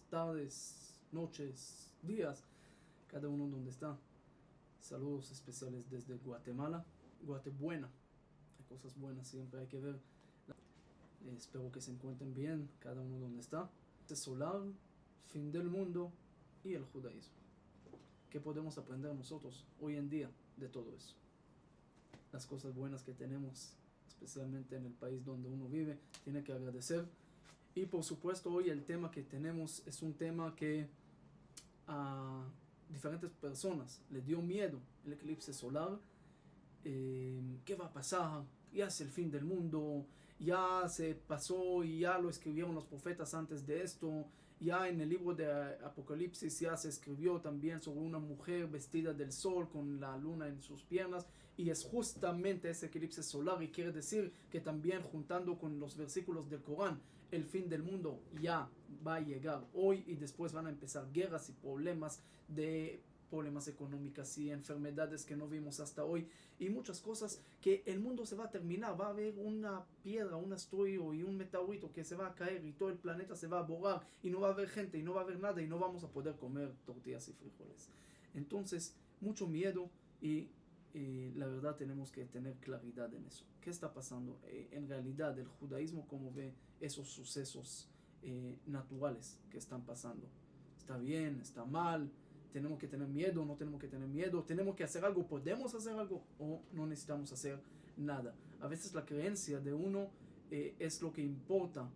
tardes, noches, días, cada uno donde está. Saludos especiales desde Guatemala, Guatebuena. Hay cosas buenas, siempre hay que ver. Espero que se encuentren bien, cada uno donde está. Solar, fin del mundo y el judaísmo. ¿Qué podemos aprender nosotros hoy en día de todo eso? Las cosas buenas que tenemos, especialmente en el país donde uno vive, tiene que agradecer. Y por supuesto hoy el tema que tenemos es un tema que a diferentes personas les dio miedo, el eclipse solar. ¿Qué va a pasar? Ya es el fin del mundo, ya se pasó y ya lo escribieron los profetas antes de esto. Ya en el libro de Apocalipsis ya se escribió también sobre una mujer vestida del sol con la luna en sus piernas, y es justamente ese eclipse solar, y quiere decir que también juntando con los versículos del Corán, el fin del mundo ya va a llegar hoy, y después van a empezar guerras y problemas económicas y enfermedades que no vimos hasta hoy, y muchas cosas que el mundo se va a terminar. Va a haber una piedra, un asteroide y un meteorito que se va a caer y todo el planeta se va a borrar y no va a haber gente y no va a haber nada y no vamos a poder comer tortillas y frijoles. Entonces, mucho miedo, y la verdad tenemos que tener claridad en eso. ¿Qué está pasando? En realidad, el judaísmo, ¿cómo ve esos sucesos naturales que están pasando? ¿Está bien? ¿Está mal? ¿Tenemos que tener miedo? ¿No tenemos que tener miedo? ¿Tenemos que hacer algo? ¿Podemos hacer algo? ¿O no necesitamos hacer nada? A veces la creencia de uno es lo que importa,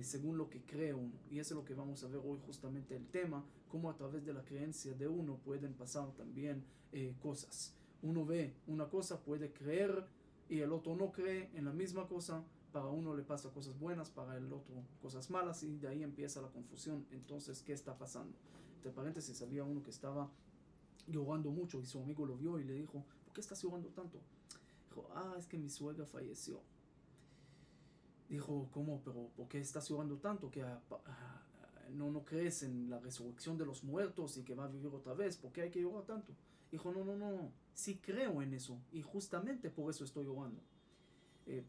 según lo que cree uno. Y eso es lo que vamos a ver hoy, justamente el tema, cómo a través de la creencia de uno pueden pasar también cosas. Uno ve una cosa, puede creer, y el otro no cree en la misma cosa. Para uno le pasa cosas buenas, para el otro cosas malas, y de ahí empieza la confusión. Entonces, ¿qué está pasando? Entre paréntesis, había uno que estaba llorando mucho y su amigo lo vio y le dijo: ¿por qué estás llorando tanto? Dijo: es que mi suegra falleció. Dijo: ¿cómo? ¿Pero por qué estás llorando tanto? ¿Que no crees en la resurrección de los muertos y que va a vivir otra vez? ¿Por qué hay que llorar tanto? Dijo: no, sí creo en eso, y justamente por eso estoy llorando.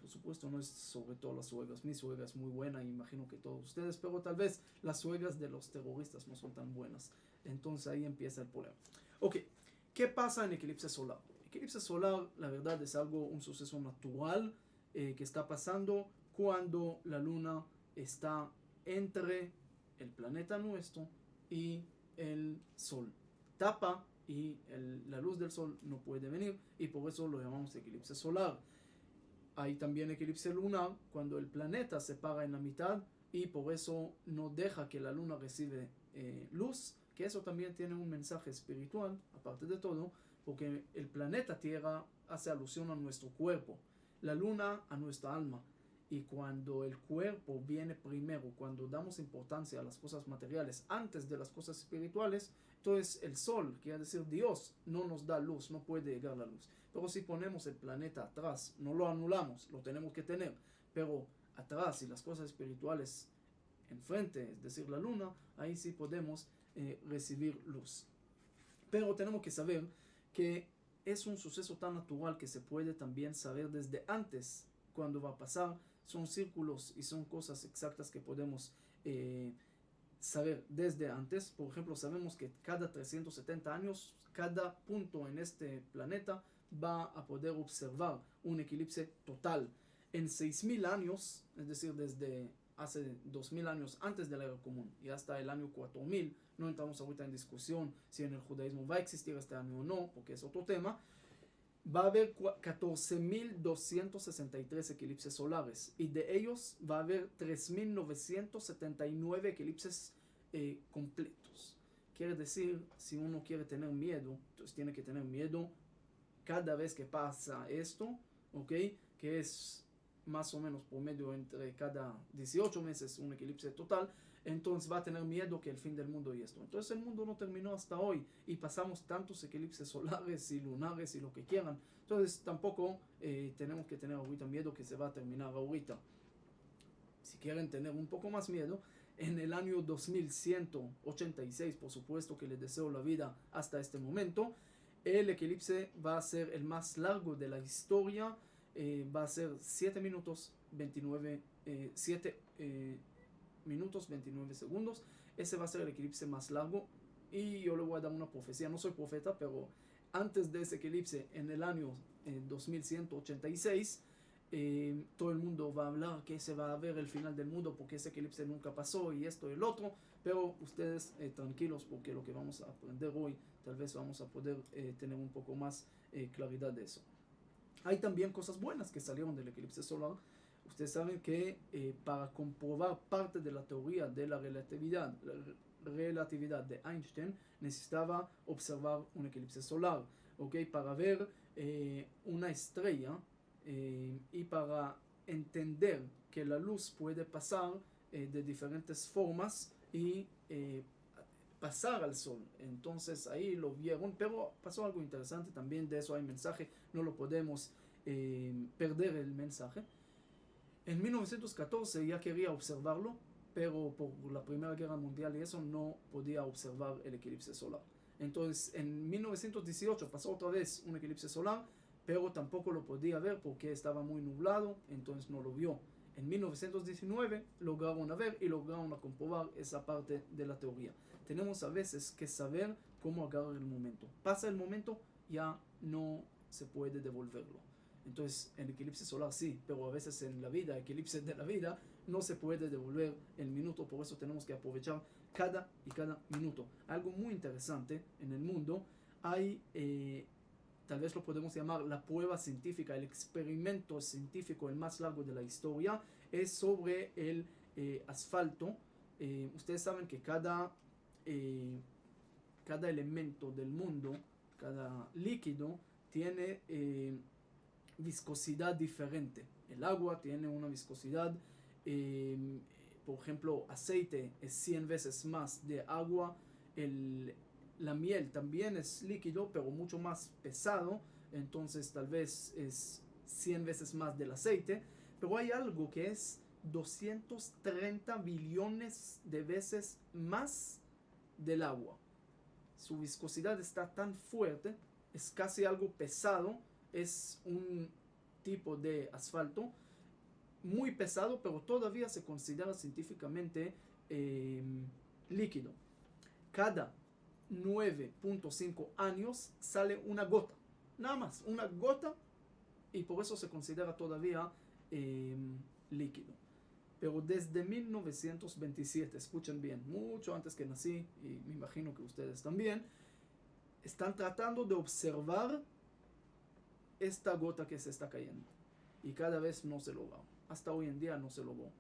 Por supuesto, no es sobre todo las suegras. Mi suegra es muy buena, y imagino que todos ustedes, pero tal vez las suegras de los terroristas no son tan buenas. Entonces ahí empieza el problema. Ok, ¿qué pasa en eclipse solar? Eclipse solar, la verdad, es un suceso natural que está pasando cuando la luna está entre el planeta nuestro y el sol. Tapa, y la luz del sol no puede venir, y por eso lo llamamos eclipse solar. Hay también eclipse lunar, cuando el planeta se para en la mitad y por eso no deja que la luna recibe luz, que eso también tiene un mensaje espiritual, aparte de todo, porque el planeta Tierra hace alusión a nuestro cuerpo, la luna a nuestra alma. Y cuando el cuerpo viene primero, cuando damos importancia a las cosas materiales antes de las cosas espirituales, entonces el sol, quiere decir Dios, no nos da luz, no puede llegar la luz. Pero si ponemos el planeta atrás, no lo anulamos, lo tenemos que tener, pero atrás y las cosas espirituales enfrente, es decir, la luna, ahí sí podemos recibir luz. Pero tenemos que saber que es un suceso tan natural que se puede también saber desde antes cuando va a pasar. Son círculos y son cosas exactas que podemos saber desde antes. Por ejemplo, sabemos que cada 370 años, cada punto en este planeta va a poder observar un eclipse total. En 6000 años, es decir, desde hace 2000 años antes de la era común y hasta el año 4000, no entramos ahorita en discusión si en el judaísmo va a existir este año o no, porque es otro tema. Va a haber 14.263 eclipses solares, y de ellos va a haber 3.979 eclipses completos. Quiere decir, si uno quiere tener miedo, entonces tiene que tener miedo cada vez que pasa esto, ¿ok? Que es más o menos por medio entre cada 18 meses un eclipse total. Entonces va a tener miedo que el fin del mundo y esto. Entonces el mundo no terminó hasta hoy, y pasamos tantos eclipses solares y lunares y lo que quieran. Entonces tampoco tenemos que tener ahorita miedo que se va a terminar ahorita. Si quieren tener un poco más miedo, en el año 2186, por supuesto que les deseo la vida hasta este momento, el eclipse va a ser el más largo de la historia. Va a ser 7 minutos 29 segundos. ese va a ser el eclipse más largo. Y yo le voy a dar una profecía, no soy profeta, pero antes de ese eclipse, en el año 2186, todo el mundo va a hablar que se va a ver el final del mundo porque ese eclipse nunca pasó y esto y el otro. Pero ustedes tranquilos, porque lo que vamos a aprender hoy, tal vez vamos a poder tener un poco más claridad de eso. Hay también cosas buenas que salieron del eclipse solar. Ustedes saben que para comprobar parte de la teoría de la relatividad de Einstein, necesitaba observar un eclipse solar, ¿okay? Para ver una estrella y para entender que la luz puede pasar de diferentes formas y pasar al sol. Entonces ahí lo vieron, pero pasó algo interesante también. De eso hay mensaje, no lo podemos perder el mensaje. En 1914 ya quería observarlo, pero por la Primera Guerra Mundial y eso no podía observar el eclipse solar. Entonces en 1918 pasó otra vez un eclipse solar, pero tampoco lo podía ver porque estaba muy nublado, entonces no lo vio. En 1919 lograron ver y lograron comprobar esa parte de la teoría. Tenemos a veces que saber cómo agarrar el momento. Pasa el momento, ya no se puede devolverlo. Entonces, el eclipse solar sí, pero a veces en la vida, eclipses de la vida, no se puede devolver el minuto. Por eso tenemos que aprovechar cada minuto. Algo muy interesante en el mundo, hay, tal vez lo podemos llamar la prueba científica, el experimento científico el más largo de la historia, es sobre el asfalto. Ustedes saben que cada elemento del mundo, cada líquido, tiene viscosidad diferente. El agua tiene una viscosidad, por ejemplo, aceite es 100 veces más de agua. La miel también es líquido, pero mucho más pesado, entonces tal vez es 100 veces más del aceite. Pero hay algo que es 230 billones de veces más del agua. Su viscosidad está tan fuerte, es casi algo pesado. Es un tipo de asfalto muy pesado, pero todavía se considera científicamente líquido. Cada 9.5 años sale una gota, nada más, una gota, y por eso se considera todavía líquido. Pero desde 1927, escuchen bien, mucho antes que nací, y me imagino que ustedes también, están tratando de observar esta gota que se está cayendo, y cada vez no se logra. Hasta hoy en día no se logró.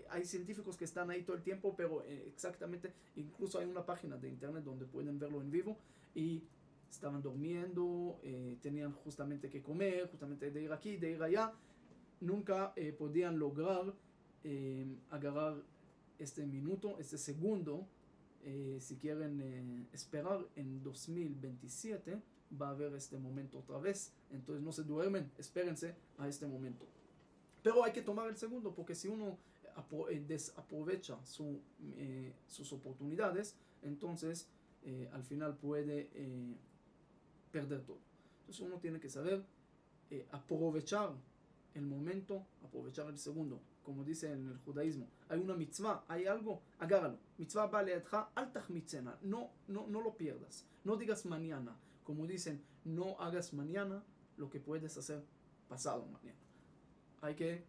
Hay científicos que están ahí todo el tiempo, pero exactamente, incluso hay una página de internet donde pueden verlo en vivo, y estaban durmiendo, tenían justamente que comer, justamente de ir aquí, de ir allá, nunca podían lograr agarrar este minuto, este segundo. Si quieren esperar, en 2027 va a haber este momento otra vez. Entonces no se duermen, espérense a este momento. Pero hay que tomar el segundo, porque si uno desaprovecha sus oportunidades, entonces al final puede perder todo. Entonces uno tiene que saber aprovechar el momento, aprovechar el segundo. Como dice en el judaísmo, hay una mitzvah, hay algo, agárralo. Mitzvah ba leedcha, al tachmitzena. No lo pierdas. No digas mañana. Como dicen, no hagas mañana lo que puedes hacer pasado mañana. Hay que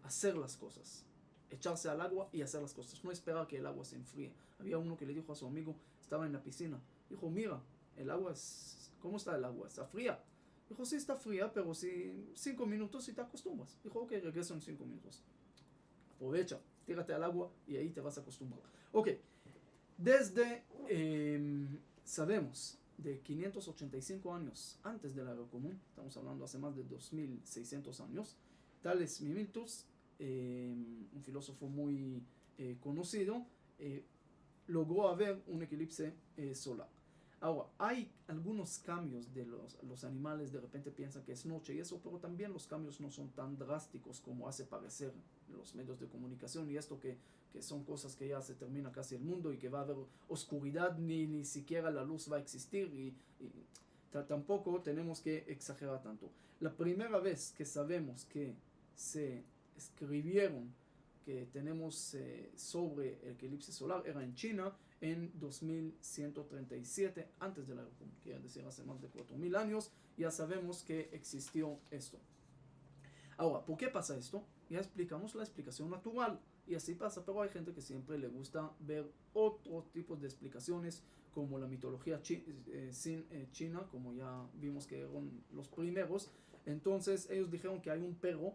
hacer las cosas, echarse al agua y hacer las cosas, no esperar que el agua se enfríe. Había uno que le dijo a su amigo, estaba en la piscina, dijo, mira, el agua es, ¿cómo está el agua? ¿Está fría? Dijo, sí, está fría, pero si 5 minutos y te acostumbras. Dijo, ok, regreso en 5 minutos. Aprovecha, tírate al agua y ahí te vas a acostumbrar. Ok, desde, sabemos, de 585 años antes de la era común, estamos hablando hace más de 2600 años, Tales Mimiltus, un filósofo muy conocido, logró ver un eclipse solar. Ahora, hay algunos cambios de los animales, de repente piensan que es noche y eso, pero también los cambios no son tan drásticos como hace parecer los medios de comunicación, y esto que son cosas que ya se termina casi el mundo y que va a haber oscuridad, ni siquiera la luz va a existir, y tampoco tenemos que exagerar tanto. La primera vez que sabemos que se escribieron que tenemos sobre el eclipse solar era en China en 2137 antes de la era común, quiere decir hace más de 4000 años. Ya sabemos que existió esto. Ahora, ¿por qué pasa esto? Ya explicamos la explicación natural y así pasa, pero hay gente que siempre le gusta ver otros tipos de explicaciones, como la mitología china, como ya vimos que eran los primeros. Entonces ellos dijeron que hay un perro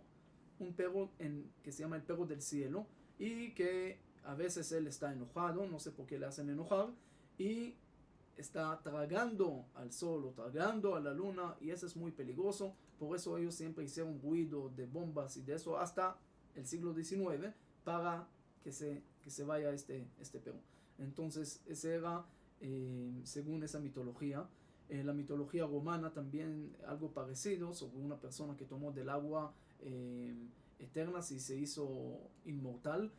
que se llama el perro del cielo, y que a veces él está enojado, no sé por qué le hacen enojar, y está tragando al sol o tragando a la luna, y eso es muy peligroso. Por eso ellos siempre hicieron ruido de bombas y de eso hasta el siglo XIX para que se vaya este perro. Entonces ese era según esa mitología. La mitología romana también algo parecido, sobre una persona que tomó del agua eterna y se hizo inmortal,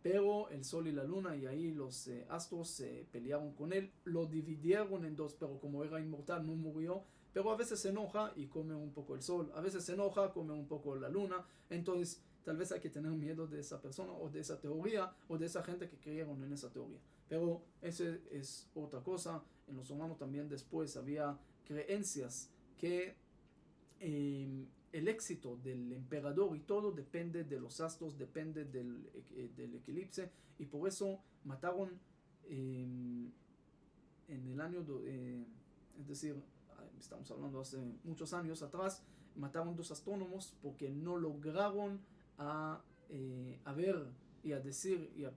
pero el sol y la luna y ahí los astros se pelearon con él, lo dividieron en dos, pero como era inmortal no murió, pero a veces se enoja y come un poco el sol, a veces se enoja, come un poco la luna. Entonces tal vez hay que tener miedo de esa persona o de esa teoría o de esa gente que creyeron en esa teoría, pero eso es otra cosa. En los romanos también después había creencias que el éxito del emperador y todo depende de los astros, depende del eclipse, y por eso mataron en el año, es decir, estamos hablando hace muchos años atrás, mataron 2 astrónomos porque no lograron a ver y a decir y a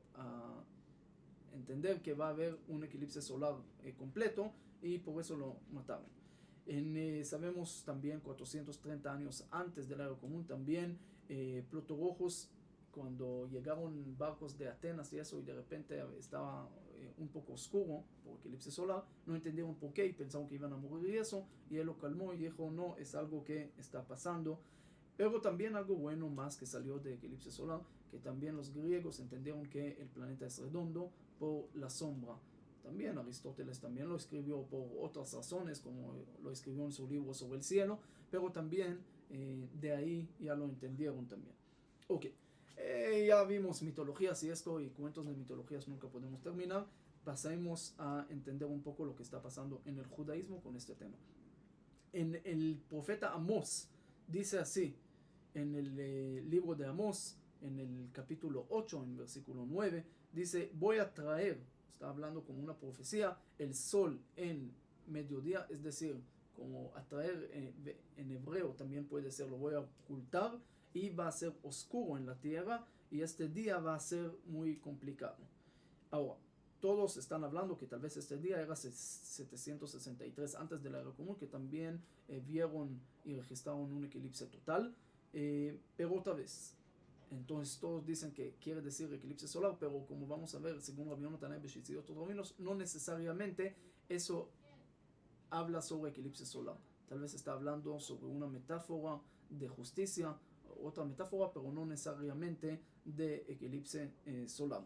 entender que va a haber un eclipse solar completo, y por eso lo mataron. Sabemos también 430 años antes del era común también Plutorojos, cuando llegaron barcos de Atenas y eso, y de repente estaba un poco oscuro por eclipse solar, no entendieron por qué y pensaron que iban a morir y eso, y él lo calmó y dijo no, es algo que está pasando. Pero también algo bueno más que salió de eclipse solar, que también los griegos entendieron que el planeta es redondo por la sombra. También Aristóteles también lo escribió por otras razones, como lo escribió en su libro sobre el cielo, pero también de ahí ya lo entendieron también. Ok, ya vimos mitologías y esto, y cuentos de mitologías nunca podemos terminar. Pasemos a entender un poco lo que está pasando en el judaísmo con este tema. En el profeta Amós dice así, en el libro de Amós, en el capítulo 8, en versículo 9, dice: voy a traer, está hablando como una profecía, el sol en mediodía, es decir, como atraer en hebreo también puede ser, lo voy a ocultar y va a ser oscuro en la tierra, y este día va a ser muy complicado. Ahora, todos están hablando que tal vez este día era 763 antes de la era común, que también vieron y registraron un eclipse total, pero otra vez. Entonces todos dicen que quiere decir eclipse solar, pero como vamos a ver, según Rabbi Yonatan Eibeshitz y otros rabinos, no necesariamente eso habla sobre eclipse solar. Tal vez está hablando sobre una metáfora de justicia, otra metáfora, pero no necesariamente de eclipse solar.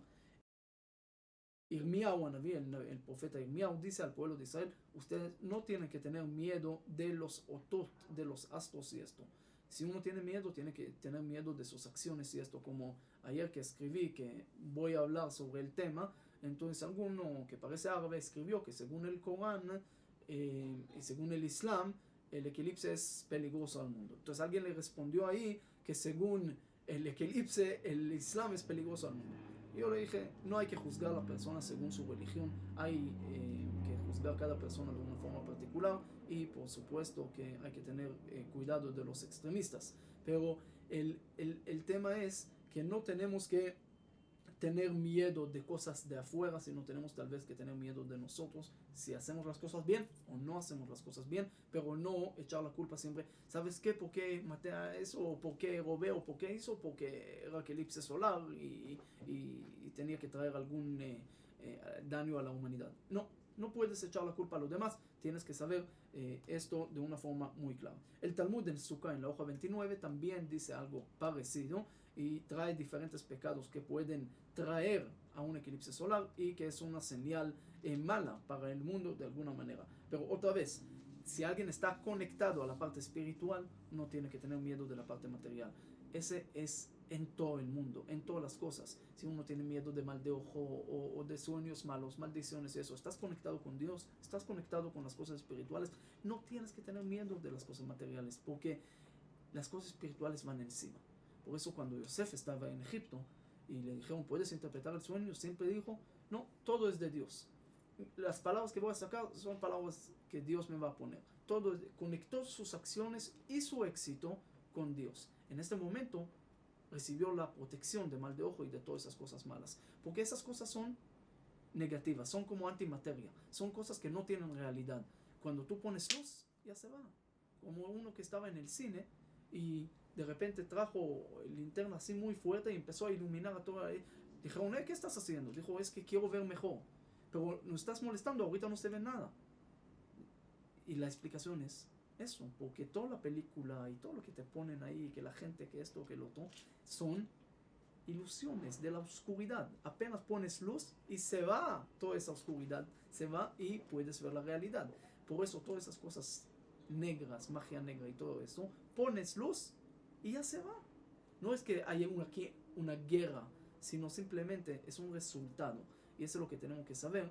Irmiau, el profeta Irmiau, dice al pueblo de Israel: ustedes no tienen que tener miedo de los otot, de los astros y esto. Si uno tiene miedo, tiene que tener miedo de sus acciones y esto, como ayer que escribí que voy a hablar sobre el tema. Entonces alguno que parece árabe escribió que según el Corán y según el Islam, el eclipse es peligroso al mundo. Entonces alguien le respondió ahí que según el eclipse, el Islam es peligroso al mundo. Yo le dije, no hay que juzgar a la persona según su religión, hay que juzgar a cada persona de una forma particular, y por supuesto que hay que tener cuidado de los extremistas. Pero el tema es que no tenemos que tener miedo de cosas de afuera, sino tenemos tal vez que tener miedo de nosotros, si hacemos las cosas bien o no hacemos las cosas bien, pero no echar la culpa siempre. ¿Sabes qué? ¿Por qué maté a eso? ¿O por qué robé? ¿O por qué hizo? Porque era eclipse solar y tenía que traer algún daño a la humanidad. No puedes echar la culpa a los demás, tienes que saber esto de una forma muy clara. El Talmud en Sukkah, en la hoja 29, también dice algo parecido y trae diferentes pecados que pueden traer a un eclipse solar y que es una señal mala para el mundo de alguna manera. Pero otra vez, si alguien está conectado a la parte espiritual, no tiene que tener miedo de la parte material. ese es en todo el mundo, en todas las cosas. Si uno tiene miedo de mal de ojo o de sueños malos, maldiciones, eso, estás conectado con Dios, estás conectado con las cosas espirituales, no tienes que tener miedo de las cosas materiales, porque las cosas espirituales van encima. Por eso cuando Yosef estaba en Egipto y le dijeron, ¿puedes interpretar el sueño?, siempre dijo, no, todo es de Dios. Las palabras que voy a sacar son palabras que Dios me va a poner. Todo conectó sus acciones y su éxito con Dios. En este momento recibió la protección de mal de ojo y de todas esas cosas malas, porque esas cosas son negativas, son como antimateria, son cosas que no tienen realidad. Cuando tú pones luz, ya se va. Como uno que estaba en el cine y de repente trajo linterna así muy fuerte y empezó a iluminar a todo. Dijeron, ¿qué estás haciendo? Dijo, es que quiero ver mejor. Pero nos estás molestando, ahorita no se ve nada. Y la explicación es eso, porque toda la película y todo lo que te ponen ahí, que la gente, que esto, que lo otro, son ilusiones de la oscuridad. Apenas pones luz y se va toda esa oscuridad, se va y puedes ver la realidad. Por eso todas esas cosas negras, magia negra y todo eso, pones luz y ya se va. No es que haya una guerra, sino simplemente es un resultado. Y eso es lo que tenemos que saber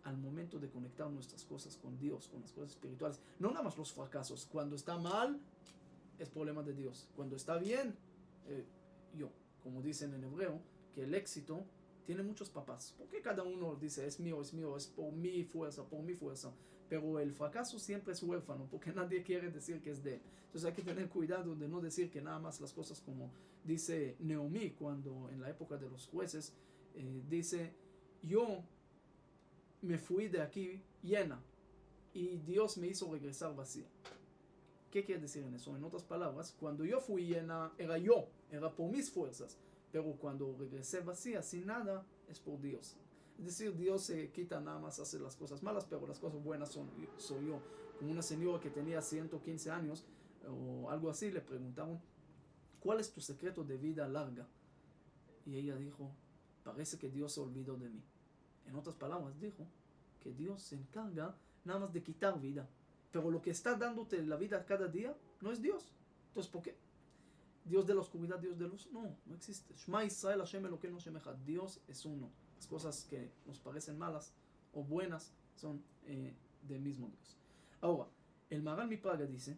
al momento de conectar nuestras cosas con Dios, con las cosas espirituales. No nada más los fracasos. Cuando está mal, es problema de Dios. Cuando está bien, como dicen en hebreo, que el éxito tiene muchos papás. Porque cada uno dice, es mío, es por mi fuerza, por mi fuerza. Pero el fracaso siempre es huérfano, porque nadie quiere decir que es de él. Entonces hay que tener cuidado de no decir que nada más las cosas, como dice Naomi, cuando en la época de los jueces, dice, yo me fui de aquí llena y Dios me hizo regresar vacía. ¿Qué quiere decir en eso? En otras palabras, cuando yo fui llena, era por mis fuerzas, pero cuando regresé vacía, sin nada, es por Dios. Es decir, Dios se quita nada más, hace las cosas malas, pero las cosas buenas soy yo. Como una señora que tenía 115 años o algo así, le preguntaron, ¿cuál es tu secreto de vida larga? Y ella dijo, parece que Dios se olvidó de mí. En otras palabras, dijo que Dios se encarga nada más de quitar vida. Pero lo que está dándote la vida cada día no es Dios. Entonces, ¿por qué? Dios de la oscuridad, Dios de luz. No existe. Shema Israel, Hashem Elokeinu Hashem Echad. Dios es uno. Las cosas que nos parecen malas o buenas son del mismo Dios. Ahora, el Maharal MiPraga dice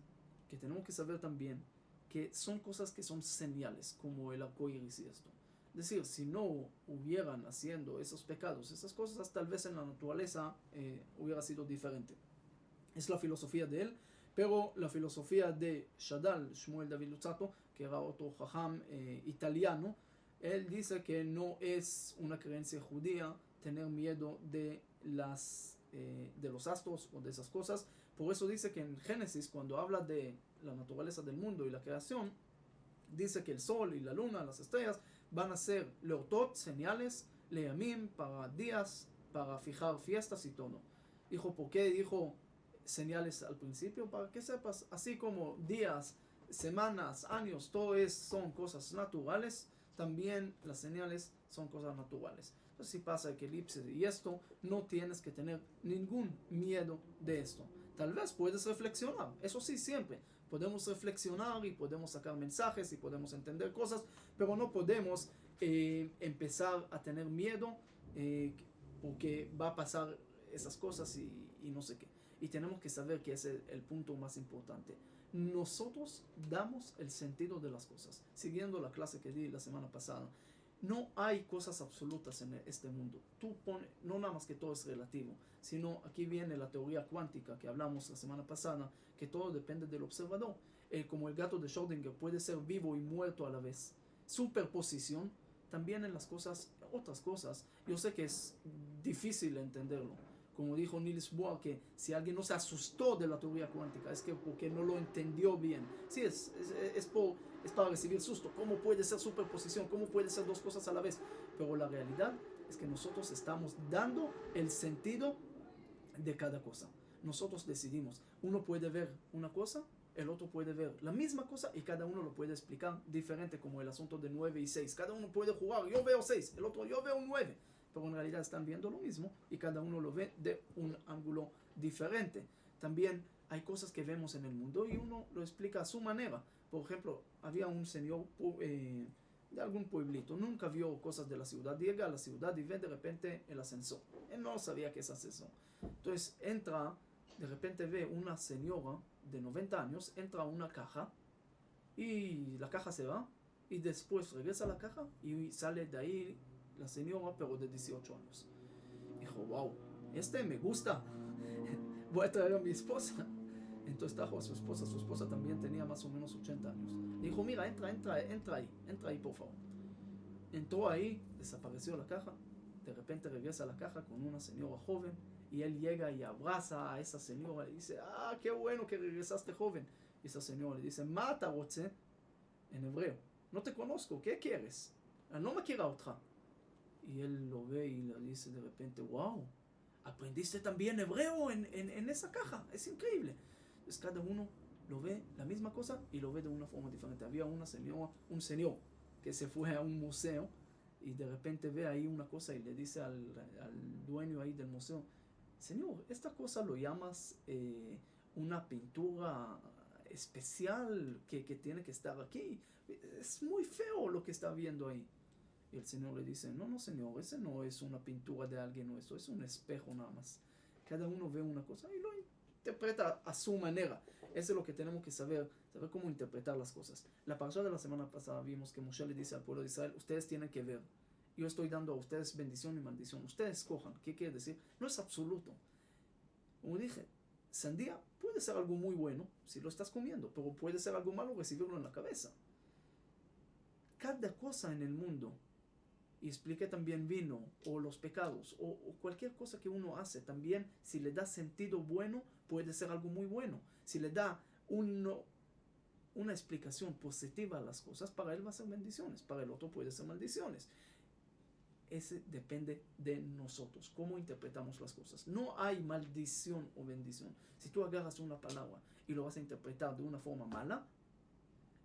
que tenemos que saber también que son cosas que son señales, como el arco iris y esto. Es decir, si no hubieran haciendo esos pecados, esas cosas, tal vez en la naturaleza hubiera sido diferente. Es la filosofía de él, pero la filosofía de Shadal, Shmuel David Luzzatto, que era otro jajam italiano, él dice que no es una creencia judía tener miedo de los astros o de esas cosas. Por eso dice que en Génesis, cuando habla de la naturaleza del mundo y la creación, dice que el sol y la luna, las estrellas, van a ser leotot, señales, leamim, para días, para fijar fiestas y todo. Dijo, ¿por qué dijo señales al principio? Para que sepas, así como días, semanas, años, todo son cosas naturales, también las señales son cosas naturales. Entonces, si pasa eclipse y esto, no tienes que tener ningún miedo de esto. Tal vez puedes reflexionar, eso sí, siempre. Podemos reflexionar y podemos sacar mensajes y podemos entender cosas, pero no podemos empezar a tener miedo porque va a pasar esas cosas y no sé qué. Y tenemos que saber que ese es el punto más importante. Nosotros damos el sentido de las cosas. Siguiendo la clase que di la semana pasada, no hay cosas absolutas en este mundo. Tú pones, no nada más que todo es relativo, sino aquí viene la teoría cuántica que hablamos la semana pasada, que todo depende del observador. Como el gato de Schrödinger puede ser vivo y muerto a la vez. Superposición también en las cosas, otras cosas. Yo sé que es difícil entenderlo. Como dijo Niels Bohr, que si alguien no se asustó de la teoría cuántica, es que porque no lo entendió bien. Sí, es para recibir susto. ¿Cómo puede ser superposición? ¿Cómo puede ser dos cosas a la vez? Pero la realidad es que nosotros estamos dando el sentido de cada cosa. Nosotros decidimos. Uno puede ver una cosa, el otro puede ver la misma cosa y cada uno lo puede explicar diferente, como el asunto de 9 y 6. Cada uno puede jugar, yo veo 6, el otro yo veo 9. Pero en realidad están viendo lo mismo y cada uno lo ve de un ángulo diferente. También hay cosas que vemos en el mundo y uno lo explica a su manera. Por ejemplo, había un señor de algún pueblito, nunca vio cosas de la ciudad, llega a la ciudad y ve de repente el ascensor. Él no sabía qué es ascensor. Entonces entra, de repente ve una señora de 90 años, entra a una caja y la caja se va y después regresa a la caja y sale de ahí la señora, pero de 18 años. Dijo, wow, me gusta, voy a traer a mi esposa. Entonces trajo a su esposa también tenía más o menos 80 años. Dijo, mira, entra ahí, por favor. Entró ahí, desapareció la caja, de repente regresa a la caja con una señora joven, y él llega y abraza a esa señora y dice, qué bueno que regresaste joven. Y esa señora le dice, mata rotze, en hebreo, no te conozco, ¿qué quieres? No me quiera otra. Y él lo ve y le dice de repente, wow, aprendiste también hebreo en esa caja, es increíble. Entonces cada uno lo ve la misma cosa y lo ve de una forma diferente. Había un señor que se fue a un museo y de repente ve ahí una cosa y le dice al dueño ahí del museo, señor, esta cosa lo llamas una pintura especial que tiene que estar aquí, es muy feo lo que está viendo ahí. Y el señor le dice, no señor, ese no es una pintura de alguien, no, eso es un espejo nada más. Cada uno ve una cosa y lo interpreta a su manera. Eso es lo que tenemos que saber cómo interpretar las cosas. La parasha de la semana pasada vimos que Moshe le dice al pueblo de Israel, ustedes tienen que ver, yo estoy dando a ustedes bendición y maldición, ustedes escojan. ¿Qué quiere decir? No es absoluto. Como dije, sandía puede ser algo muy bueno si lo estás comiendo, pero puede ser algo malo recibirlo en la cabeza. Cada cosa en el mundo, y expliqué también vino o los pecados o cualquier cosa que uno hace, también si le da sentido bueno puede ser algo muy bueno. Si le da una explicación positiva a las cosas, para él va a ser bendiciones, para el otro puede ser maldiciones. Ese depende de nosotros, cómo interpretamos las cosas. No hay maldición o bendición. Si tú agarras una palabra y lo vas a interpretar de una forma mala,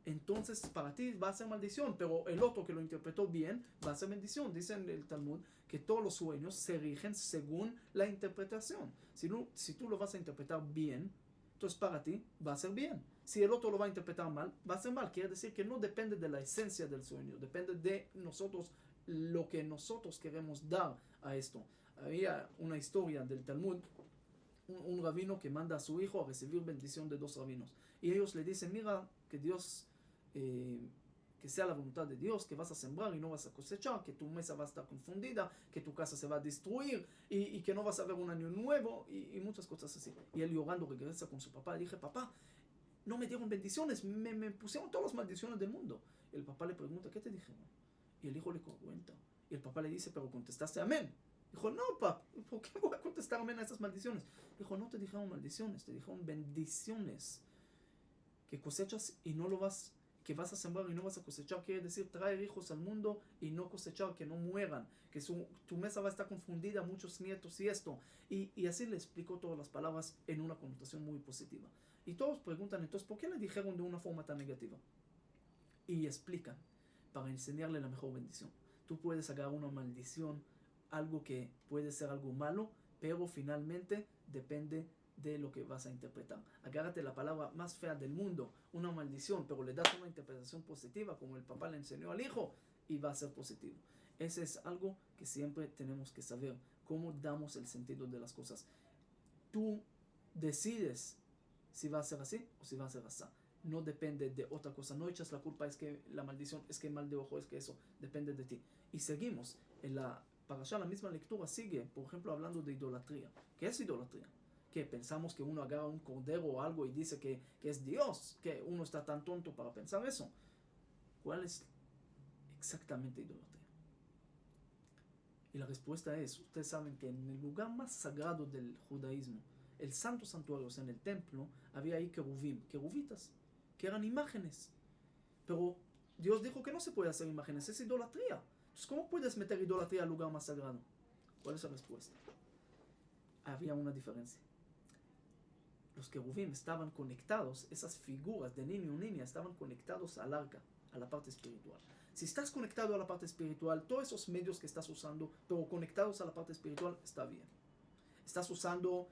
entonces para ti va a ser maldición, pero el otro que lo interpretó bien va a ser bendición. Dice en el Talmud que todos los sueños se rigen según la interpretación. Si tú lo vas a interpretar bien, entonces para ti va a ser bien. Si el otro lo va a interpretar mal, va a ser mal. Quiere decir que no depende de la esencia del sueño, depende de nosotros, lo que nosotros queremos dar a esto. Había una historia del Talmud, un rabino que manda a su hijo a recibir bendición de 2 rabinos. Y ellos le dicen, mira, que Dios, que sea la voluntad de Dios, que vas a sembrar y no vas a cosechar, que tu mesa va a estar confundida, que tu casa se va a destruir y que no vas a ver un año nuevo y muchas cosas así. Y él llorando regresa con su papá. Le dije, papá, no me dieron bendiciones, me pusieron todas las maldiciones del mundo. Y el papá le pregunta, ¿qué te dijeron? Y el hijo le cuenta. Y el papá le dice, pero contestaste amén. Dijo, no, papá, ¿por qué voy a contestar amén a esas maldiciones? Dijo, no te dijeron maldiciones, te dijeron bendiciones. Que cosechas y no lo vas, que vas a sembrar y no vas a cosechar, quiere decir traer hijos al mundo y no cosechar, que no mueran, que tu mesa va a estar confundida, muchos nietos y esto. Y así le explicó todas las palabras en una connotación muy positiva. Y todos preguntan entonces, ¿por qué le dijeron de una forma tan negativa? Y explican, para enseñarle la mejor bendición. Tú puedes sacar una maldición, algo que puede ser algo malo, pero finalmente depende de lo que vas a interpretar. Agárrate la palabra más fea del mundo, una maldición, pero le das una interpretación positiva, como el papá le enseñó al hijo, y va a ser positivo. Ese es algo que siempre tenemos que saber, cómo damos el sentido de las cosas. Tú decides si va a ser así o si va a ser así. No depende de otra cosa. No echas la culpa, es que la maldición, es que mal de ojo, es que eso. Depende de ti. Y seguimos. En la parasha, la misma lectura sigue, por ejemplo, hablando de idolatría. ¿Qué es idolatría? Que pensamos que uno agarra un cordero o algo y dice que es Dios. Que uno está tan tonto para pensar eso. ¿Cuál es exactamente idolatría? Y la respuesta es, ustedes saben que en el lugar más sagrado del judaísmo, el santo santuario, o sea, en el templo, había ahí querubitas, que eran imágenes. Pero Dios dijo que no se puede hacer imágenes, es idolatría. Entonces, ¿cómo puedes meter idolatría al lugar más sagrado? ¿Cuál es la respuesta? Había una diferencia. Los querubim estaban conectados, esas figuras de niño o niña estaban conectados al arca, a la parte espiritual. Si estás conectado a la parte espiritual, todos esos medios que estás usando, pero conectados a la parte espiritual, está bien. Estás usando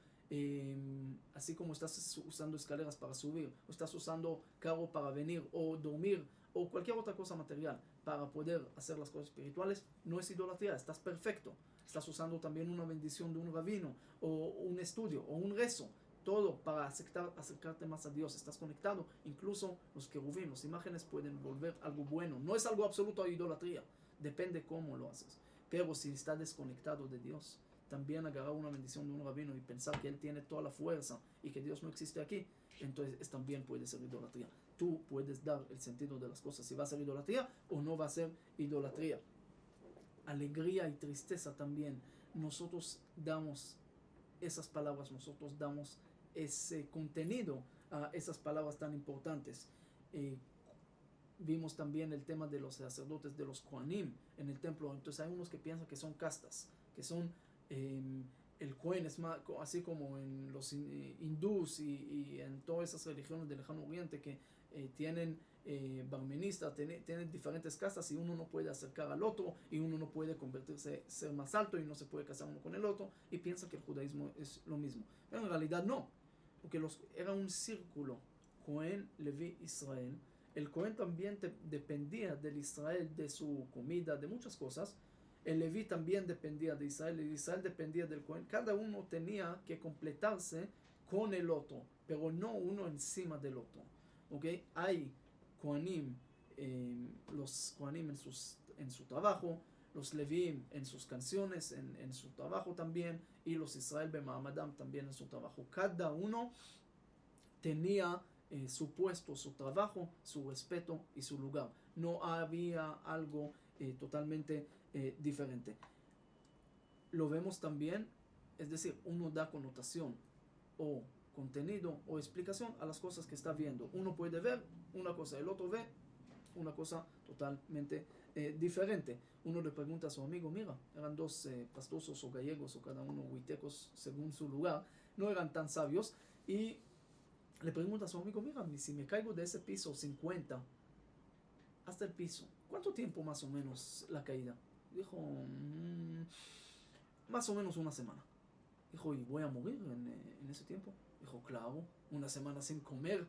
así como estás usando escaleras para subir, o estás usando carro para venir, o dormir, o cualquier otra cosa material para poder hacer las cosas espirituales, no es idolatría, estás perfecto. Estás usando también una bendición de un rabino, o un estudio, o un rezo, todo para acercarte más a Dios. Estás conectado. Incluso los querubín, las imágenes pueden volver algo bueno. No es algo absoluto a idolatría, depende cómo lo haces. Pero si estás desconectado de Dios, también agarrar una bendición de un rabino y pensar que él tiene toda la fuerza y que Dios no existe aquí, entonces también puede ser idolatría. Tú puedes dar el sentido de las cosas, si va a ser idolatría o no va a ser idolatría. Alegría y tristeza también. Nosotros damos esas palabras, nosotros damos ese contenido a esas palabras tan importantes. Vimos también el tema de los sacerdotes, de los Kohanim en el templo. Entonces hay unos que piensan que son castas, que son el Kohen es más, así como en los hindús y en todas esas religiones del lejano oriente que tienen barmenista, tienen diferentes castas y uno no puede acercar al otro y uno no puede convertirse, ser más alto y no se puede casar uno con el otro y piensa que el judaísmo es lo mismo. Pero en realidad no, porque era un círculo, Cohen, Leví, Israel. El Cohen también dependía del Israel, de su comida, de muchas cosas. El Leví también dependía de Israel, el Israel dependía del Cohen. Cada uno tenía que completarse con el otro, pero no uno encima del otro. ¿Okay? Hay Kohanim, los Kohanim en su trabajo, los Leviim en sus canciones, en su trabajo también, y los Israel B'Ma'amadam también en su trabajo. Cada uno tenía su puesto, su trabajo, su respeto y su lugar. No había algo totalmente diferente. Lo vemos también, es decir, uno da connotación o contenido o explicación a las cosas que está viendo. Uno puede ver una cosa, el otro ve una cosa totalmente diferente. Uno le pregunta a su amigo, mira, eran dos pastosos o gallegos o cada uno huitecos según su lugar, no eran tan sabios, y le pregunta a su amigo, mira, si me caigo de ese piso 50 hasta el piso, ¿cuánto tiempo más o menos la caída? Dijo, más o menos una semana. Dijo, ¿y voy a morir en ese tiempo? Dijo, claro, una semana sin comer,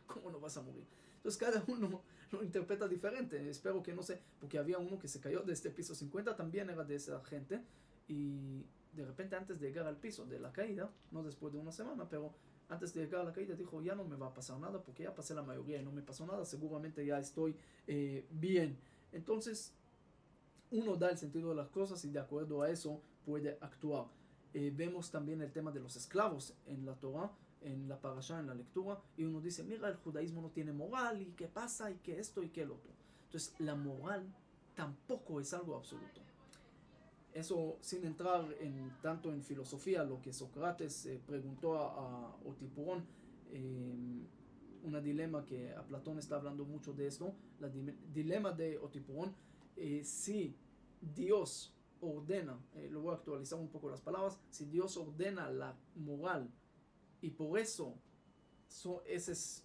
¿cómo no vas a morir? Entonces cada uno lo interpreta diferente. Espero que no sé, porque había uno que se cayó de este piso 50, también era de esa gente, y de repente antes de llegar al piso de la caída, no después de una semana, pero antes de llegar a la caída dijo, ya no me va a pasar nada, porque ya pasé la mayoría y no me pasó nada, seguramente ya estoy bien. Entonces uno da el sentido de las cosas y de acuerdo a eso puede actuar. Vemos también el tema de los esclavos en la Torah, en la parashá, en la lectura, y uno dice, mira, el judaísmo no tiene moral, y qué pasa, y qué esto, y qué el otro. Entonces, la moral tampoco es algo absoluto. Eso sin entrar tanto en filosofía, lo que Sócrates preguntó a Otipurón, una dilema que a Platón está hablando mucho de esto, la dilema de Otipurón, si Dios ordena, lo voy a actualizar un poco las palabras, si Dios ordena la moral y por eso esa es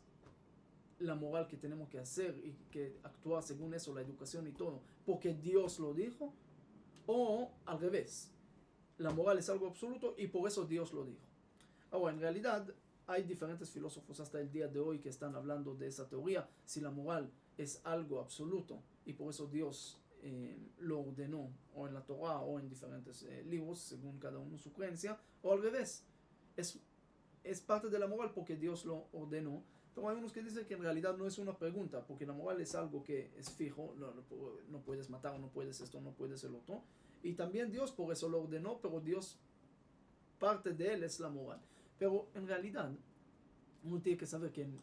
la moral que tenemos que hacer y que actuar según eso, la educación y todo, porque Dios lo dijo, o al revés, la moral es algo absoluto y por eso Dios lo dijo. Ahora, en realidad hay diferentes filósofos hasta el día de hoy que están hablando de esa teoría, si la moral es algo absoluto y por eso Dios lo ordenó, o en la Torah o en diferentes libros, según cada uno su creencia, o al revés, es parte de la moral porque Dios lo ordenó. Pero hay unos que dicen que en realidad no es una pregunta, porque la moral es algo que es fijo, no puedes matar, no puedes esto, no puedes el otro, y también Dios por eso lo ordenó, pero Dios, parte de él es la moral. Pero en realidad uno tiene que saber que en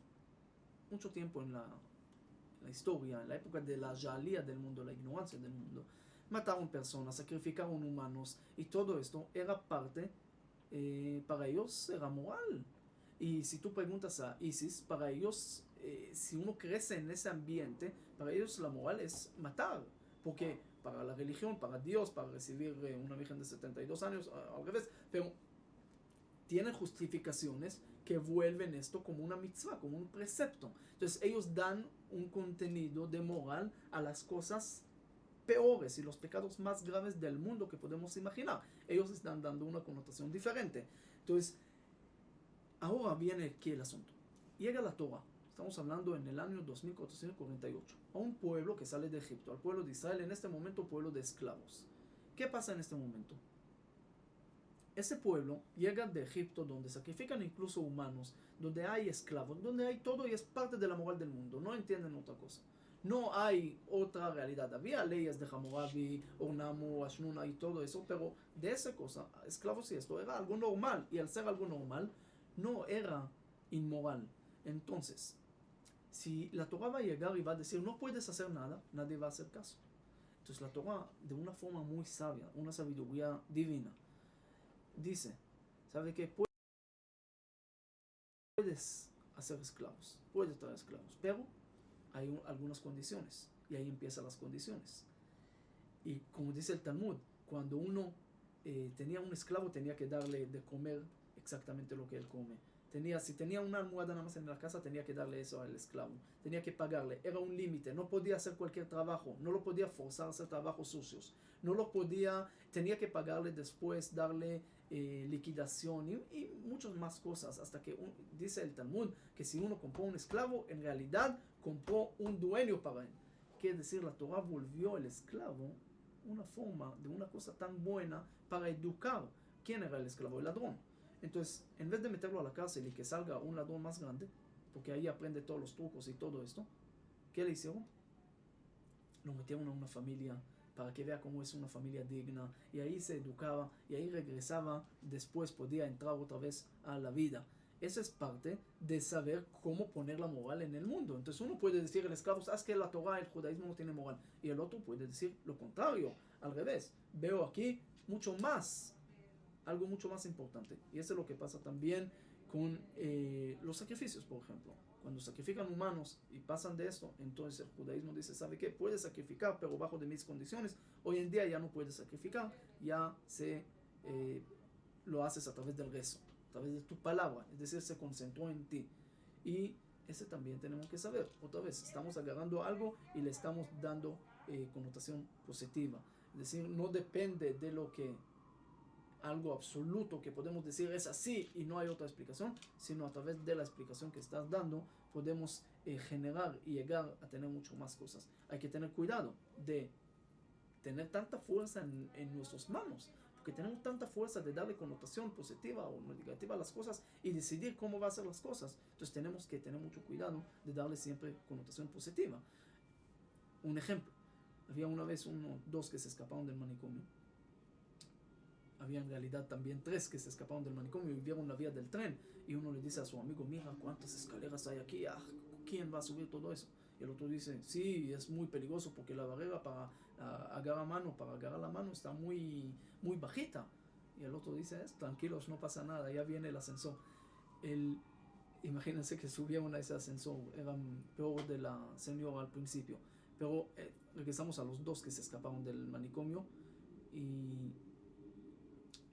mucho tiempo en la historia, en la época de la Jalía del mundo, la ignorancia del mundo, mataron personas, sacrificaron humanos, y todo esto era parte, para ellos era moral. Y si tú preguntas a ISIS, para ellos, si uno crece en ese ambiente, para ellos la moral es matar, porque para la religión, para Dios, para recibir una virgen de 72 años, al revés, pero tienen justificaciones que vuelven esto como una mitzvah, como un precepto. Entonces ellos dan un contenido de moral a las cosas peores y los pecados más graves del mundo que podemos imaginar. Ellos están dando una connotación diferente. Entonces, Ahora viene aquí el asunto. Llega la Torah. Estamos hablando en el año 2448. A un pueblo que sale de Egipto, al pueblo de Israel, en este momento pueblo de esclavos. ¿Qué pasa en este momento? Ese pueblo llega de Egipto, donde sacrifican incluso humanos, donde hay esclavos, donde hay todo y es parte de la moral del mundo. No entienden otra cosa. No hay otra realidad. Había leyes de Hammurabi, Ornamu, Ashnuna y todo eso, pero de esa cosa, esclavos y esto, era algo normal. Y al ser algo normal, no era inmoral. Entonces, si la Torah va a llegar y va a decir no puedes hacer nada, nadie va a hacer caso. Entonces la Torah, de una forma muy sabia, una sabiduría divina, dice, ¿sabe qué? Puedes hacer esclavos, puedes traer esclavos, pero hay algunas condiciones, y ahí empiezan las condiciones. Y como dice el Talmud, cuando uno tenía un esclavo, tenía que darle de comer exactamente lo que él come. Si tenía una almohada nada más en la casa, tenía que darle eso al esclavo. Tenía que pagarle. Era un límite. No podía hacer cualquier trabajo. No lo podía forzar a hacer trabajos sucios. No lo podía. Tenía que pagarle después, darle liquidación y muchas más cosas. Hasta que dice el Talmud que si uno compró un esclavo, en realidad compró un dueño para él. Quiere decir, la Torah volvió el esclavo una forma de una cosa tan buena para educar. ¿Quién era el esclavo? El ladrón. Entonces, en vez de meterlo a la cárcel y que salga un ladrón más grande, porque ahí aprende todos los trucos y todo esto, ¿qué le hicieron? Lo metieron a una familia para que vea cómo es una familia digna, y ahí se educaba, y ahí regresaba, después podía entrar otra vez a la vida. Esa es parte de saber cómo poner la moral en el mundo. Entonces uno puede decir el esclavo, es que la Torah, el judaísmo no tiene moral, y el otro puede decir lo contrario, al revés. Veo aquí mucho más, algo mucho más importante. Y eso es lo que pasa también con los sacrificios, por ejemplo. Cuando sacrifican humanos y pasan de esto, entonces el judaísmo dice, ¿sabe qué? Puedes sacrificar, pero bajo de mis condiciones. Hoy en día ya no puedes sacrificar, ya lo haces a través del rezo, a través de tu palabra, es decir, se concentró en ti. Y ese también tenemos que saber. Otra vez, estamos agarrando algo y le estamos dando connotación positiva. Es decir, no depende de lo que algo absoluto que podemos decir es así y no hay otra explicación, sino a través de la explicación que estás dando podemos generar y llegar a tener mucho más cosas. Hay que tener cuidado de tener tanta fuerza en nuestras manos, porque tenemos tanta fuerza de darle connotación positiva o negativa a las cosas y decidir cómo va a ser las cosas. Entonces tenemos que tener mucho cuidado de darle siempre connotación positiva. Un ejemplo, había una vez dos que se escaparon del manicomio. Había en realidad también 3 que se escaparon del manicomio y vieron la vía del tren. Y uno le dice a su amigo, mira cuántas escaleras hay aquí, ¿quién va a subir todo eso? Y el otro dice, sí, es muy peligroso porque la barrera para agarrar la mano está muy, muy bajita. Y el otro dice, tranquilos, no pasa nada, ya viene el ascensor. Imagínense que subieron a ese ascensor, eran peor de la señora al principio. Pero regresamos a los 2 que se escaparon del manicomio y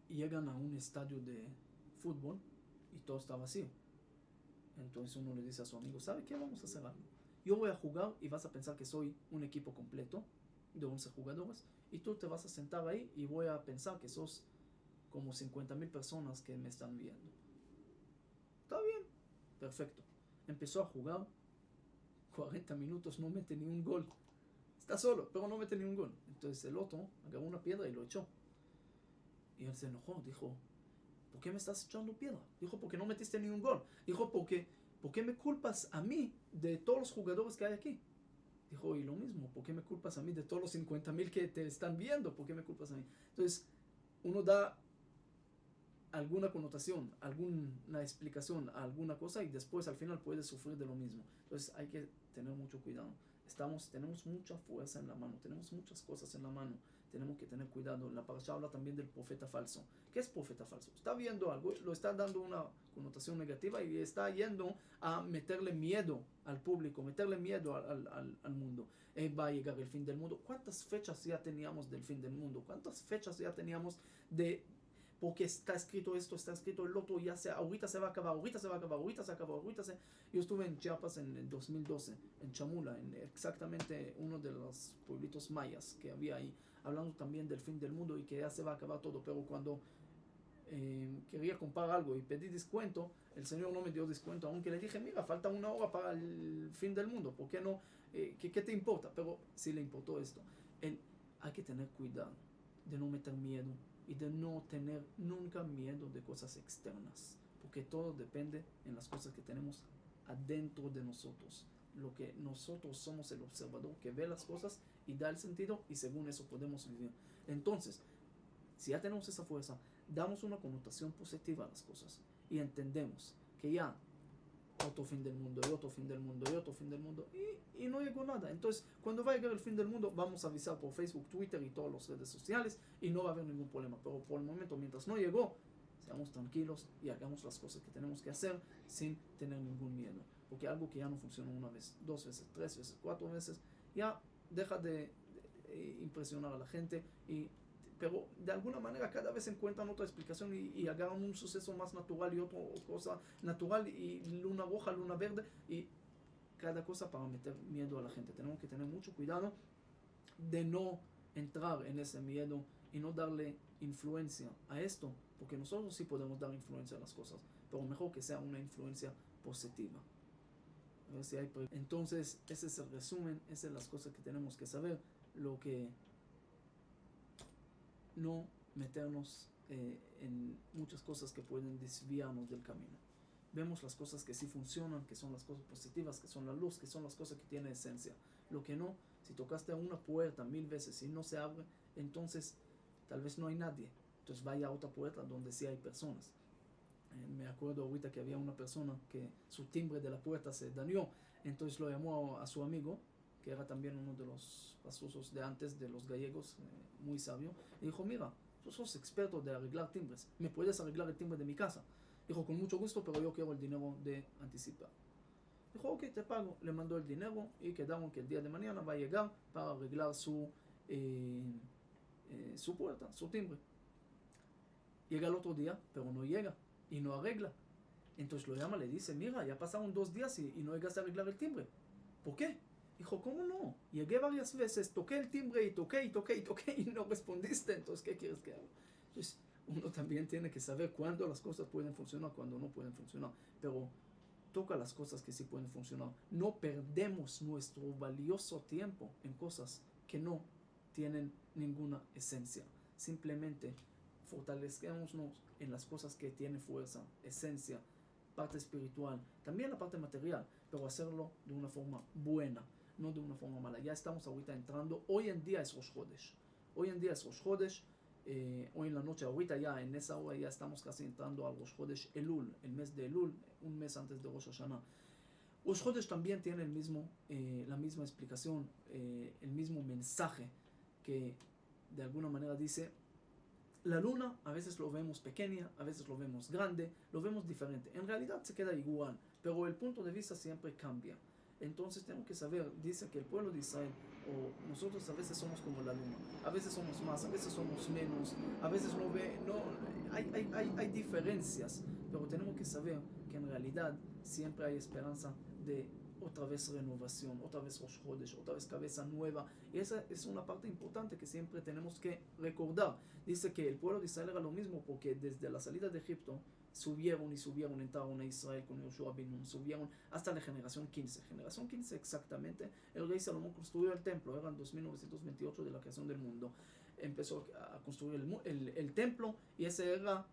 llegan a un estadio de fútbol y todo está vacío. Entonces uno le dice a su amigo, ¿sabe qué? Vamos a hacer algo. Yo voy a jugar y vas a pensar que soy un equipo completo de 11 jugadores y tú te vas a sentar ahí y voy a pensar que sos como 50,000 personas que me están viendo. Está bien, perfecto. Empezó a jugar 40 minutos, no mete ni un gol. Está solo, pero no mete ni un gol. Entonces el otro agarró una piedra y lo echó. Y él se enojó, dijo, ¿por qué me estás echando piedra? Dijo, porque no metiste ni un gol. Dijo, ¿por qué me culpas a mí de todos los jugadores que hay aquí? Dijo, y lo mismo, ¿por qué me culpas a mí de todos los 50,000 que te están viendo? ¿Por qué me culpas a mí? Entonces, uno da alguna connotación, alguna explicación a alguna cosa y después al final puede sufrir de lo mismo. Entonces hay que tener mucho cuidado. Tenemos mucha fuerza en la mano, tenemos muchas cosas en la mano, tenemos que tener cuidado. La parasha habla también del profeta falso. ¿Qué es profeta falso? Está viendo algo, lo está dando una connotación negativa y está yendo a meterle miedo al público, meterle miedo al mundo. Va a llegar el fin del mundo. ¿Cuántas fechas ya teníamos del fin del mundo? ¿Cuántas fechas ya teníamos de porque está escrito esto, está escrito el otro, ahorita se va a acabar, ahorita se va a acabar, ahorita se acabó, ahorita se... Yo estuve en Chiapas en el 2012, en Chamula, en exactamente uno de los pueblitos mayas que había ahí, hablando también del fin del mundo y que ya se va a acabar todo, pero cuando quería comprar algo y pedí descuento, el señor no me dio descuento, aunque le dije, mira, falta 1 hora para el fin del mundo, ¿por qué no? ¿Qué te importa? Pero sí le importó esto. Hay que tener cuidado de no meter miedo y de no tener nunca miedo de cosas externas, porque todo depende en las cosas que tenemos adentro de nosotros. Lo que nosotros somos, el observador que ve las cosas y da el sentido, y según eso podemos vivir. Entonces, si ya tenemos esa fuerza, damos una connotación positiva a las cosas y entendemos que ya otro fin del mundo y otro fin del mundo y otro fin del mundo y no llegó nada. Entonces, cuando va a llegar el fin del mundo, vamos a avisar por Facebook, Twitter y todas las redes sociales y no va a haber ningún problema. Pero por el momento, mientras no llegó, seamos tranquilos y hagamos las cosas que tenemos que hacer sin tener ningún miedo. Porque algo que ya no funciona 1 vez, 2 veces, 3 veces, 4 veces, ya deja de impresionar a la gente, pero de alguna manera cada vez encuentran otra explicación y agarran un suceso más natural y otra cosa natural y luna roja, luna verde y cada cosa para meter miedo a la gente. Tenemos que tener mucho cuidado de no entrar en ese miedo y no darle influencia a esto, porque nosotros sí podemos dar influencia a las cosas, pero mejor que sea una influencia positiva. A ver si hay... Entonces, ese es el resumen, esas son las cosas que tenemos que saber, lo que no meternos en muchas cosas que pueden desviarnos del camino. Vemos las cosas que sí funcionan, que son las cosas positivas, que son la luz, que son las cosas que tienen esencia. Lo que no, si tocaste a una puerta 1000 veces y no se abre, entonces tal vez no hay nadie. Entonces vaya a otra puerta donde sí hay personas. Me acuerdo ahorita que había una persona que su timbre de la puerta se dañó, entonces lo llamó a su amigo, que era también uno de los pastusos de antes, de los gallegos, muy sabio, y dijo, mira, tú sos experto de arreglar timbres, ¿me puedes arreglar el timbre de mi casa? Dijo, con mucho gusto, pero yo quiero el dinero de anticipado. Dijo, ok, te pago. Le mandó el dinero y quedaron que el día de mañana va a llegar para arreglar su puerta, su timbre. Llega el otro día, pero no llega y no arregla. Entonces lo llama, le dice, mira, ya pasaron 2 días y no llegaste a arreglar el timbre. ¿Por qué? Dijo, ¿cómo no? Llegué varias veces, toqué el timbre y toqué y no respondiste. Entonces, ¿qué quieres que haga? Entonces, uno también tiene que saber cuándo las cosas pueden funcionar, cuándo no pueden funcionar. Pero toca las cosas que sí pueden funcionar. No perdemos nuestro valioso tiempo en cosas que no tienen ninguna esencia. Simplemente fortalezcámonos en las cosas que tienen fuerza, esencia, parte espiritual, también la parte material, pero hacerlo de una forma buena, no de una forma mala. Ya estamos ahorita entrando, hoy en día es Rosh Chodesh. Hoy en día es Rosh Chodesh. Hoy en la noche, ahorita ya en esa hora ya estamos casi entrando al Rosh Chodesh Elul, el mes de Elul, un mes antes de Rosh Hashanah. Rosh Chodesh también tiene la misma explicación, el mismo mensaje, que de alguna manera dice, la luna a veces lo vemos pequeña, a veces lo vemos grande, lo vemos diferente. En realidad se queda igual, pero el punto de vista siempre cambia. Entonces tenemos que saber, dice que el pueblo de Israel, o nosotros a veces somos como la luna, a veces somos más, a veces somos menos, a veces hay diferencias, pero tenemos que saber que en realidad siempre hay esperanza de otra vez renovación, otra vez Rosh Chodesh, otra vez cabeza nueva, y esa es una parte importante que siempre tenemos que recordar. Dice que el pueblo de Israel era lo mismo porque desde la salida de Egipto subieron, entraron a Israel con Yoshua ben Nun, subieron hasta la generación 15. Generación 15 exactamente, el rey Salomón construyó el templo, eran 2928 de la creación del mundo. Empezó a construir el templo y esa era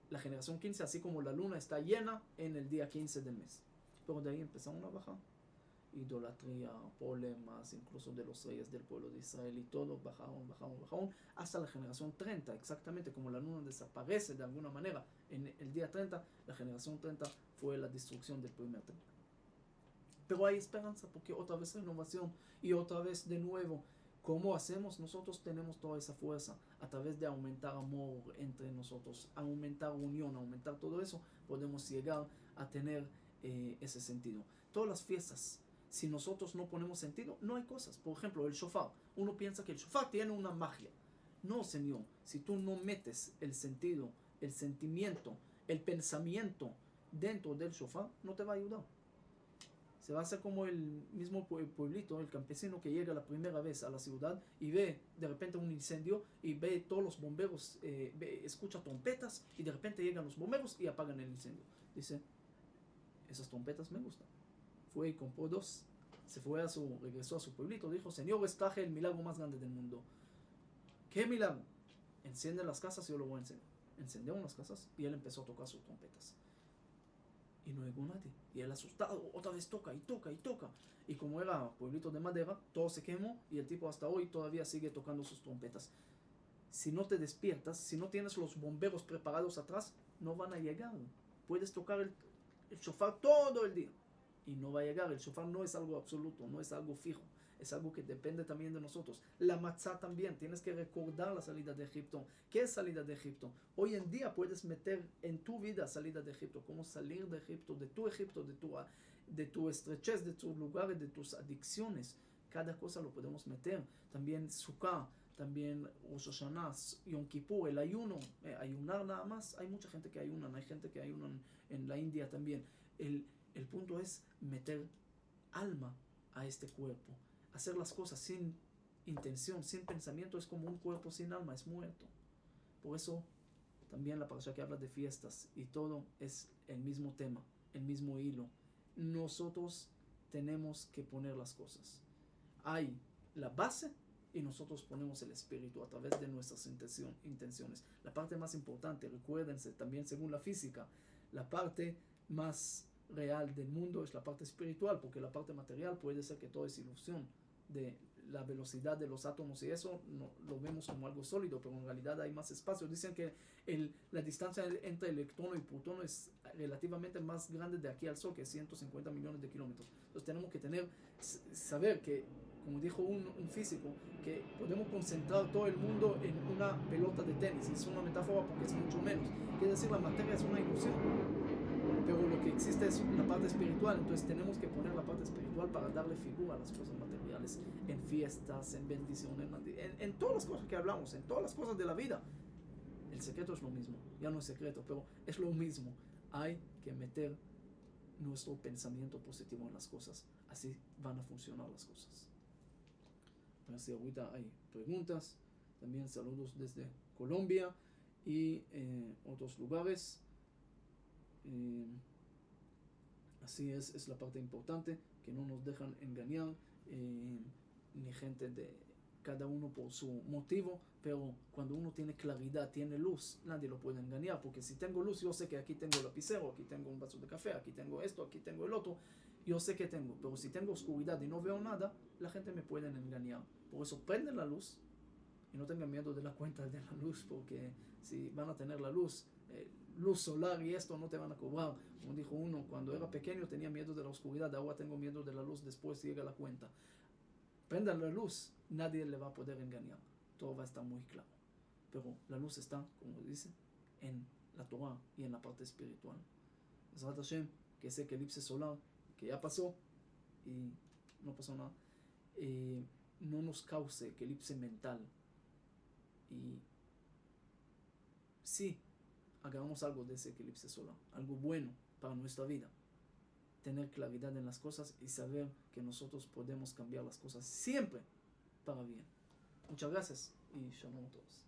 la generación 15, así como la luna está llena en el día 15 del mes. Pero de ahí empezaron a bajar. Idolatría, problemas, incluso de los reyes del pueblo de Israel y todo, bajaron, hasta la generación 30, exactamente como la luna desaparece de alguna manera en el día 30, la generación 30 fue la destrucción del primer templo. Pero hay esperanza porque otra vez renovación y otra vez de nuevo. ¿Cómo hacemos? Nosotros tenemos toda esa fuerza a través de aumentar amor entre nosotros, aumentar unión, aumentar todo eso, podemos llegar a tener ese sentido. Todas las fiestas, si nosotros no ponemos sentido, no hay cosas. Por ejemplo, el shofar. Uno piensa que el shofar tiene una magia. No, señor. Si tú no metes el sentido, el sentimiento, el pensamiento dentro del shofar, no te va a ayudar. Se va a hacer como el mismo pueblito, el campesino que llega la primera vez a la ciudad y ve de repente un incendio y ve todos los bomberos, escucha trompetas y de repente llegan los bomberos y apagan el incendio. Dice, esas trompetas me gustan. Fue y compró dos. Regresó a su pueblito, dijo, Señor, les traje el milagro más grande del mundo. ¿Qué milagro? Enciende las casas y yo lo voy a encender. Encendieron las casas y él empezó a tocar sus trompetas. Y no llegó nadie. Y él asustado, otra vez toca y toca y toca. Y como era pueblito de madera, todo se quemó y el tipo hasta hoy todavía sigue tocando sus trompetas. Si no te despiertas, si no tienes los bomberos preparados atrás, no van a llegar. Puedes tocar el shofar todo el día y no va a llegar. El shofar no es algo absoluto, no es algo fijo. Es algo que depende también de nosotros. La matzá también, tienes que recordar la salida de Egipto. ¿Qué es salida de Egipto? Hoy en día puedes meter en tu vida salida de Egipto, cómo salir de Egipto, de tu estrechez, de tus lugares, de tus adicciones. Cada cosa lo podemos meter. También Sukkah, también Rosh Hashanah, Yom Kippur, el ayuno, ayunar nada más. Hay mucha gente que ayunan, hay gente que ayunan en la India también. El punto es meter alma a este cuerpo. Hacer las cosas sin intención, sin pensamiento, es como un cuerpo sin alma, es muerto. Por eso también la parasha que habla de fiestas y todo es el mismo tema, el mismo hilo. Nosotros tenemos que poner las cosas. Hay la base y nosotros ponemos el espíritu a través de nuestras intenciones. La parte más importante, recuérdense, también según la física, la parte más real del mundo es la parte espiritual, porque la parte material puede ser que todo es ilusión de la velocidad de los átomos y eso no, lo vemos como algo sólido, pero en realidad hay más espacio. Dicen que la distancia entre electrón y protón es relativamente más grande de aquí al Sol, que 150 millones de kilómetros. Entonces tenemos que saber que, como dijo un físico, que podemos concentrar todo el mundo en una pelota de tenis. Es una metáfora porque es mucho menos. Quiere decir, la materia es una ilusión, pero lo que existe es la parte espiritual. Entonces tenemos que poner la parte espiritual para darle figura a las cosas materiales, en fiestas, en bendiciones, en todas las cosas que hablamos, en todas las cosas de la vida. El secreto es lo mismo, ya no es secreto, pero es lo mismo. Hay que meter nuestro pensamiento positivo en las cosas, así van a funcionar las cosas. Así ahorita hay preguntas, también saludos desde Colombia y otros lugares. Así es la parte importante, que no nos dejan engañar, ni gente de cada uno por su motivo, pero cuando uno tiene claridad, tiene luz, nadie lo puede engañar, porque si tengo luz, yo sé que aquí tengo el lapicero, aquí tengo un vaso de café, aquí tengo esto, aquí tengo el otro, yo sé que tengo, pero si tengo oscuridad y no veo nada, la gente me puede engañar. Por eso prenden la luz y no tengan miedo de la cuenta de la luz, porque si van a tener la luz, luz solar y esto no te van a cobrar. Como dijo uno, cuando era pequeño tenía miedo de la oscuridad, ahora tengo miedo de la luz, después llega la cuenta. Prendan la luz, nadie le va a poder engañar, todo va a estar muy claro. Pero la luz está, como dice, en la Torah y en la parte espiritual. Bezrat Hashem, que ese eclipse solar que ya pasó y no pasó nada, no nos cause eclipse mental. Y sí, hagamos algo de ese eclipse solar, algo bueno para nuestra vida. Tener claridad en las cosas y saber que nosotros podemos cambiar las cosas siempre para bien. Muchas gracias y shalom a todos.